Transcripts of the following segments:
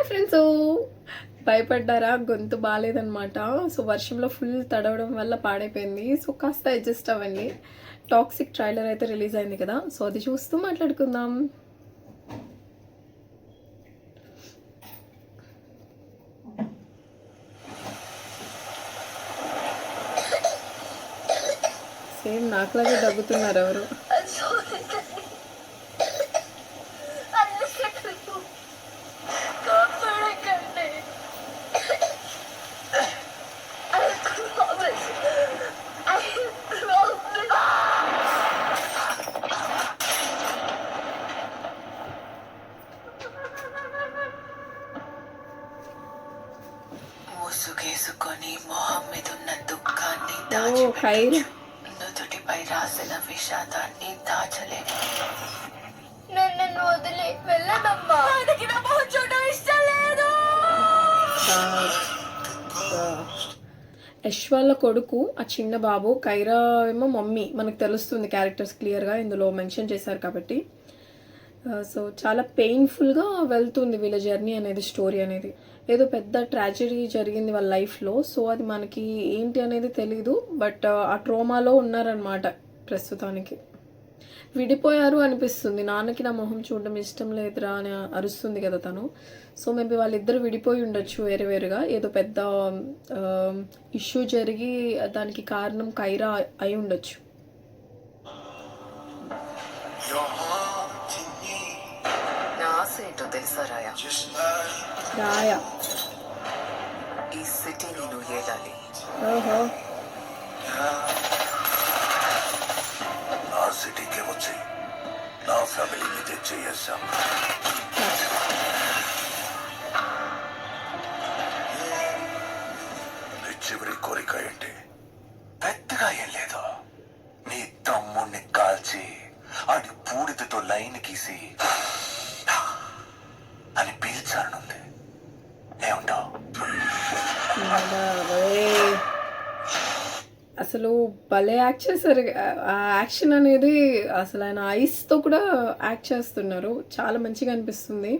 Hi friends, భయపడ్డారా? గొంతు బాగాలేదనమాట. So వర్షంలో full తడవడం వల్ల పాడైపోయింది. సో కాస్త అడ్జస్ట్ అవ్వండి. టాక్సిక్ ట్రైలర్ అయితే రిలీజ్ అయింది కదా, సో అది చూస్తూ మాట్లాడుకుందాం. సేమ్ నాకులాగే దగ్గుతున్నారు ఎవరు. ముసుగేసుకొని మొహం మీద ఉన్న దుఃఖాన్ని నుదుటిపై రాసిన విషాదాన్ని దాచలేదు. నన్ను వదిలి వెళ్ళదమ్మా, చూడడం ఇష్టం లేదు. యష్ వాళ్ళ కొడుకు ఆ చిన్న బాబు, కైరా ఏమో మమ్మీ. మనకు తెలుస్తుంది క్యారెక్టర్స్ క్లియర్గా ఇందులో మెన్షన్ చేశారు కాబట్టి. సో చాలా పెయిన్ఫుల్గా వెళ్తుంది వీళ్ళ జర్నీ అనేది, స్టోరీ అనేది. ఏదో పెద్ద ట్రాజడీ జరిగింది వాళ్ళ లైఫ్లో. సో అది మనకి ఏంటి అనేది తెలీదు, బట్ ఆ ట్రోమాలో ఉన్నారనమాట ప్రస్తుతానికి. విడిపోయారు అనిపిస్తుంది. నాన్నకి నా మొహం చూడడం ఇష్టం లేదురా అని అరుస్తుంది కదా తను. సో మేబీ వాళ్ళిద్దరు విడిపోయి ఉండొచ్చు వేరే వేరుగా. ఏదో పెద్ద ఇష్యూ జరిగి దానికి కారణం కైరా అయి ఉండొచ్చు. రాయా ఈ సిటీ నేను ఏలాలి. ఓహో, నా సిటీకి వచ్చి నా ఫ్యామిలీని తెచ్చేసాం. నీ చివరి కోరిక ఏంటి? పెద్దగా ఏం లేదు. నీ తమ్ముణ్ణి కాల్చి అది పూడితో లైన్ గీసి అని పీల్చాలనుంది. ఏముంటావు? అసలు భలే యాక్ట్ చేశారు. ఆ యాక్షన్ అనేది అసలు ఆయన ఐస్తో కూడా యాక్ట్ చేస్తున్నారు. చాలా మంచిగా అనిపిస్తుంది.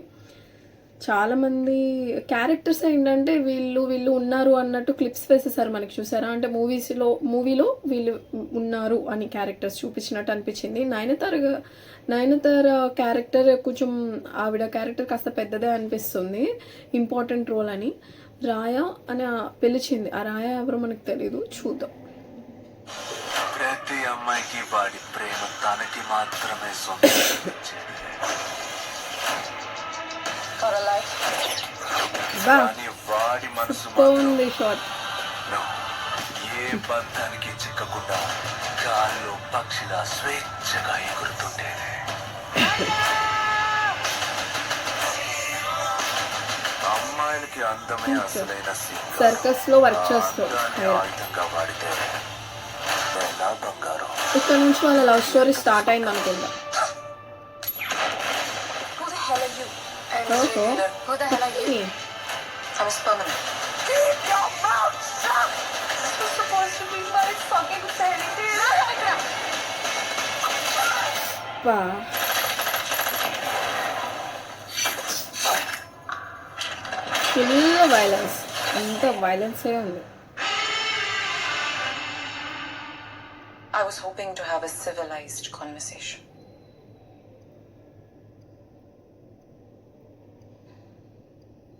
చాలామంది క్యారెక్టర్స్ ఏంటంటే వీళ్ళు ఉన్నారు అన్నట్టు క్లిప్స్ వేసేసారు మనకి, చూసారా? అంటే మూవీలో వీళ్ళు ఉన్నారు అని క్యారెక్టర్స్ చూపించినట్టు అనిపించింది. నయనతార క్యారెక్టర్ కొంచెం, ఆవిడ క్యారెక్టర్ కాస్త పెద్దదే అనిపిస్తుంది, ఇంపార్టెంట్ రోల్ అని. రాయా అని పిలిచింది. ఆ రాయా ఎవరో మనకు తెలీదు, చూద్దాం. ప్రతి అమ్మాయికి వాడి ప్రేమ తనకి మాత్రమే వాడి మనసు షార్ట్. ఏ బంధానికి చిక్కకుండా గాల్లో పక్షిలా స్వేచ్ఛగా ఎగురుతుండేది. అమ్మాయిలకి అందమే అసలైన సర్కస్ లో వర్క్ చేస్తారు. ఆయుధంగా వాడితే బంగారం. ఇక్కడ నుంచి వాళ్ళ లవ్ స్టోరీ స్టార్ట్ అయింది అనుకుంటా. ఓహో, ఫుల్ వైలెన్స్, అంత వైలెన్సే ఉంది. I was hoping to have a civilized conversation.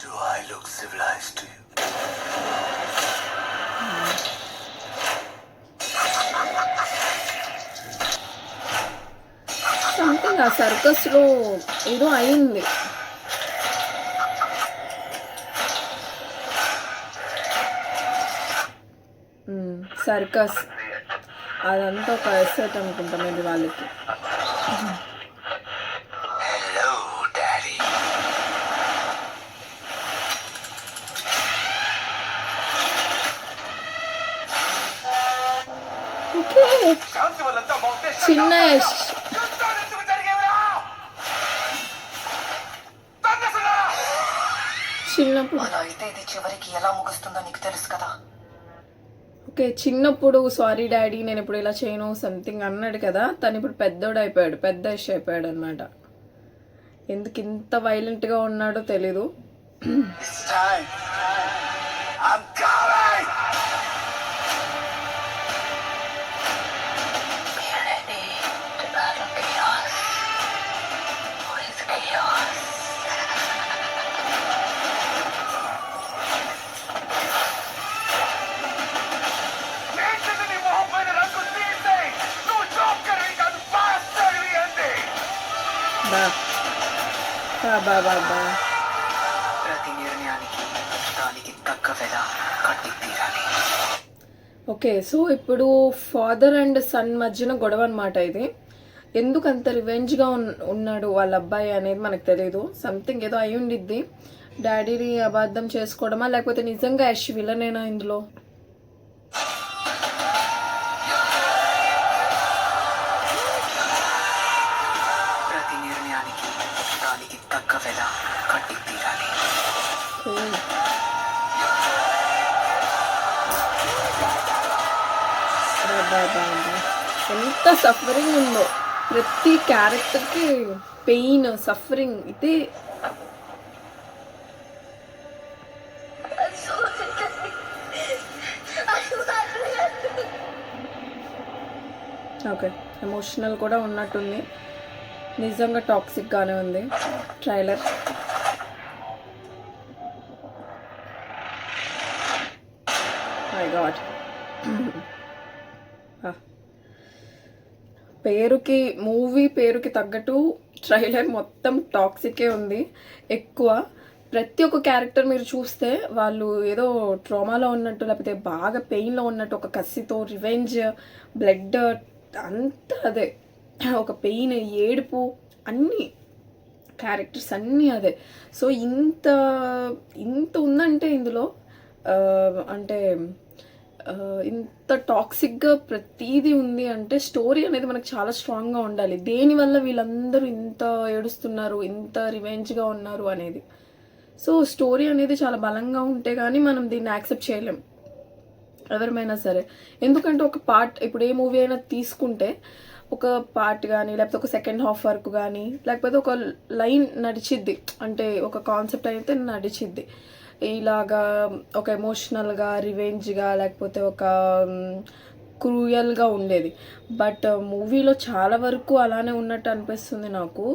Do I look civilized to you? Something ఆ సర్కస్లో ఏదో అయింది. సర్కస్ అదంతా ఒక ఎసెట్ అనుకుంటా మేబీ వాళ్ళకి. Hello, Daddy. ఓకే, చిన్న యష్. చిన్నప్పుడు అలా అయితే ఇది చివరికి ఎలా ముగుస్తుందో నీకు తెలుసు కదా. ఓకే, చిన్నప్పుడు సారీ డాడీ నేను ఇప్పుడు ఇలా చేయను సంథింగ్ అన్నాడు కదా, తను ఇప్పుడు పెద్దోడు అయిపోయాడు, పెద్ద యష్ అయిపోయాడు అనమాట. ఎందుకు ఇంత వైలెంట్గా ఉన్నాడో తెలీదు. It's time. I'm coming! Be ready to battle chaos with chaos. ఏంటిది నీ మొహం పైన రంగు తీసేయ్! నువ్వు జోకర్వి కాదు, బాస్టర్వి అంతే! బా బా బా బా బా. ప్రతి నిర్ణయానికి దానికి తగ్గ వెల కట్టి తీరాలి. ఓకే, సో ఇప్పుడు ఫాదర్ అండ్ సన్ మధ్యన గొడవ అనమాట ఇది. ఎందుకు అంత రివెంజ్గా ఉన్నాడు వాళ్ళ అబ్బాయి అనేది మనకు తెలియదు. సంథింగ్ ఏదో అయి ఉండిద్ది. డాడీని అబద్ధం చేసుకోవడమా, లేకపోతే నిజంగా యష్ విలనేనా ఇందులో? ప్రతి నిర్ణయానికి దానికి తగ్గ వెల కట్టి తీరాలి. ఎంత సఫరింగ్ ఉందో ప్రతి క్యారెక్టర్కి, పెయిన్ సఫరింగ్ ఇదే. ఓకే, ఎమోషనల్ కూడా ఉన్నట్టుంది. నిజంగా టాక్సిక్గానే ఉంది ట్రైలర్. మై గాడ్, పేరుకి, మూవీ పేరుకి తగ్గట్టు ట్రైలర్ మొత్తం టాక్సికే ఉంది ఎక్కువ. ప్రతి ఒక్క క్యారెక్టర్ మీరు చూస్తే వాళ్ళు ఏదో ట్రామాలో ఉన్నట్టు, లేకపోతే బాగా పెయిన్లో ఉన్నట్టు, ఒక కసితో రివెంజ్, బ్లడ్ అంతా అదే, ఒక పెయిన్, ఏడుపు, అన్నీ క్యారెక్టర్స్ అన్నీ అదే. సో ఇంత ఉందంటే ఇందులో అంటే ఇంత టాక్సిక్గా ప్రతీది ఉంది అంటే స్టోరీ అనేది మనకు చాలా స్ట్రాంగ్గా ఉండాలి. దేనివల్ల వీళ్ళందరూ ఇంత ఏడుస్తున్నారు, ఇంత రివెంజ్గా ఉన్నారు అనేది. సో స్టోరీ అనేది చాలా బలంగా ఉంటే కానీ మనం దీన్ని యాక్సెప్ట్ చేయలేం ఎవరిమైనా సరే. ఎందుకంటే ఒక పార్ట్, ఇప్పుడు ఏ మూవీ అయినా తీసుకుంటే ఒక పార్ట్ కానీ, లేకపోతే ఒక సెకండ్ హాఫ్ వరకు కానీ, లేకపోతే ఒక లైన్ నడిచిద్ది, అంటే ఒక కాన్సెప్ట్ అయితే నడిచిద్ది. ఇలాగా ఒక ఎమోషనల్గా, రివెంజ్గా, లేకపోతే ఒక క్రూయల్గా ఉండేది. బట్ మూవీలో చాలా వరకు అలానే ఉన్నట్టు అనిపిస్తుంది నాకు,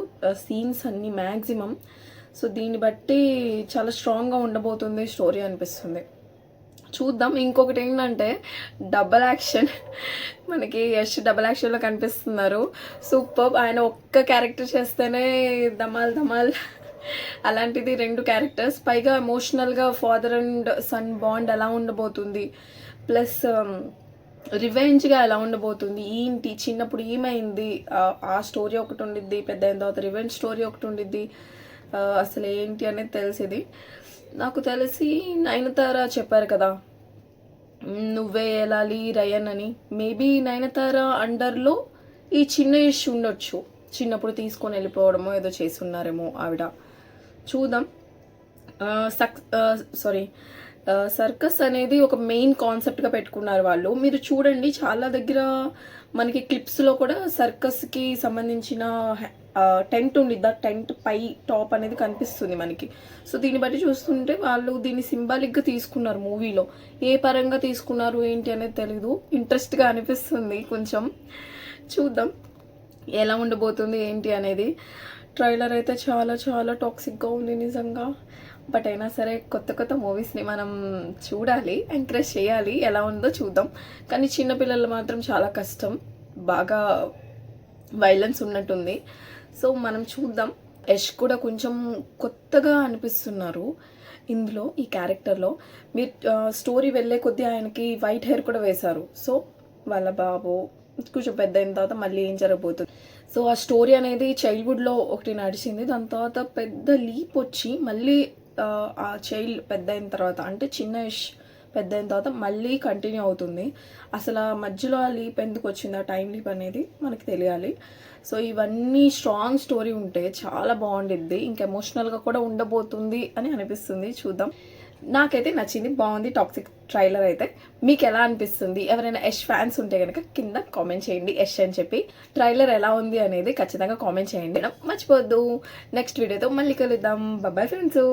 సీన్స్ అన్నీ మ్యాక్సిమం. సో దీన్ని బట్టి చాలా స్ట్రాంగ్గా ఉండబోతుంది స్టోరీ అనిపిస్తుంది. చూద్దాం. ఇంకొకటి ఏంటంటే డబల్ యాక్షన్, మనకి యష్ డబల్ యాక్షన్లో కనిపిస్తున్నారు. సూపర్. ఆయన ఒక్క క్యారెక్టర్ చేస్తేనే ధమాల్ ధమాల్, అలాంటిది 2 క్యారెక్టర్స్, పైగా ఎమోషనల్గా ఫాదర్ అండ్ సన్ బాండ్ ఎలా ఉండబోతుంది, ప్లస్ రివెంజ్గా ఎలా ఉండబోతుంది, ఏంటి చిన్నప్పుడు ఏమైంది, ఆ స్టోరీ ఒకటి ఉండిద్ది, పెద్ద అయిన తర్వాత రివెంజ్ స్టోరీ ఒకటి ఉండిద్ది. అసలు ఏంటి అనేది తెలిసింది. నాకు తెలిసి నయనతార చెప్పారు కదా నువ్వే వెళ్ళాలి రయన్ అని. మేబీ నయనతార అండర్లో ఈ చిన్న ఇష్యూ ఉండొచ్చు, చిన్నప్పుడు తీసుకొని వెళ్ళిపోవడమో ఏదో చేసి ఉన్నారేమో ఆవిడ. చూద్దాం. సర్కస్ అనేది ఒక మెయిన్ కాన్సెప్ట్గా పెట్టుకున్నారు వాళ్ళు. మీరు చూడండి, చాలా దగ్గర మనకి క్లిప్స్లో కూడా సర్కస్కి సంబంధించిన టెంట్ ఉండిద్ది, ఆ టెంట్ పై టాప్ అనేది కనిపిస్తుంది మనకి. సో దీన్ని బట్టి చూస్తుంటే వాళ్ళు దీన్ని సింబాలిక్గా తీసుకున్నారు మూవీలో. ఏ పరంగా తీసుకున్నారు ఏంటి అనేది తెలీదు, ఇంట్రెస్ట్గా అనిపిస్తుంది కొంచెం. చూద్దాం ఎలా ఉండబోతుంది ఏంటి అనేది. ట్రైలర్ అయితే చాలా చాలా టాక్సిక్గా ఉంది నిజంగా. బట్ అయినా సరే కొత్త మూవీస్ని మనం చూడాలి, ఎంకరేజ్ చేయాలి, ఎలా ఉందో చూద్దాం. కానీ చిన్నపిల్లలు మాత్రం చాలా కష్టం, బాగా వైలెన్స్ ఉన్నట్టుంది. సో మనం చూద్దాం. యష్ కూడా కొంచెం కొత్తగా అనిపిస్తున్నారు ఇందులో, ఈ క్యారెక్టర్లో. మీరు స్టోరీ వెళ్ళే కొద్దీ ఆయనకి వైట్ హెయిర్ కూడా వేశారు. సో వాళ్ళ బాబు కొంచెం పెద్ద అయిన తర్వాత మళ్ళీ ఏం జరగబోతుంది. సో ఆ స్టోరీ అనేది చైల్డ్హుడ్లో ఒకటి నడిచింది, దాని తర్వాత పెద్ద లీప్ వచ్చి మళ్ళీ ఆ చైల్డ్ పెద్ద అయిన తర్వాత, అంటే చిన్న యష్ పెద్ద అయిన తర్వాత మళ్ళీ కంటిన్యూ అవుతుంది. అసలు ఆ మధ్యలో ఆ లీప్ ఎందుకు వచ్చింది, ఆ టైం లీప్ అనేది మనకి తెలియాలి. సో ఇవన్నీ స్ట్రాంగ్ స్టోరీ ఉంటే చాలా బాగుండిద్ది, ఇంకా ఎమోషనల్గా కూడా ఉండబోతుంది అని అనిపిస్తుంది. చూద్దాం. నాకైతే నచ్చింది, బాగుంది టాక్సిక్ ట్రైలర్ అయితే. మీకు ఎలా అనిపిస్తుంది? ఎవరైనా యష్ ఫ్యాన్స్ ఉంటే కనుక కింద కామెంట్ చేయండి యష్ అని చెప్పి. ట్రైలర్ ఎలా ఉంది అనేది ఖచ్చితంగా కామెంట్ చేయండి, మర్చిపోవద్దు. నెక్స్ట్ వీడియోతో మళ్ళీ కలుద్దాం. Bye friends.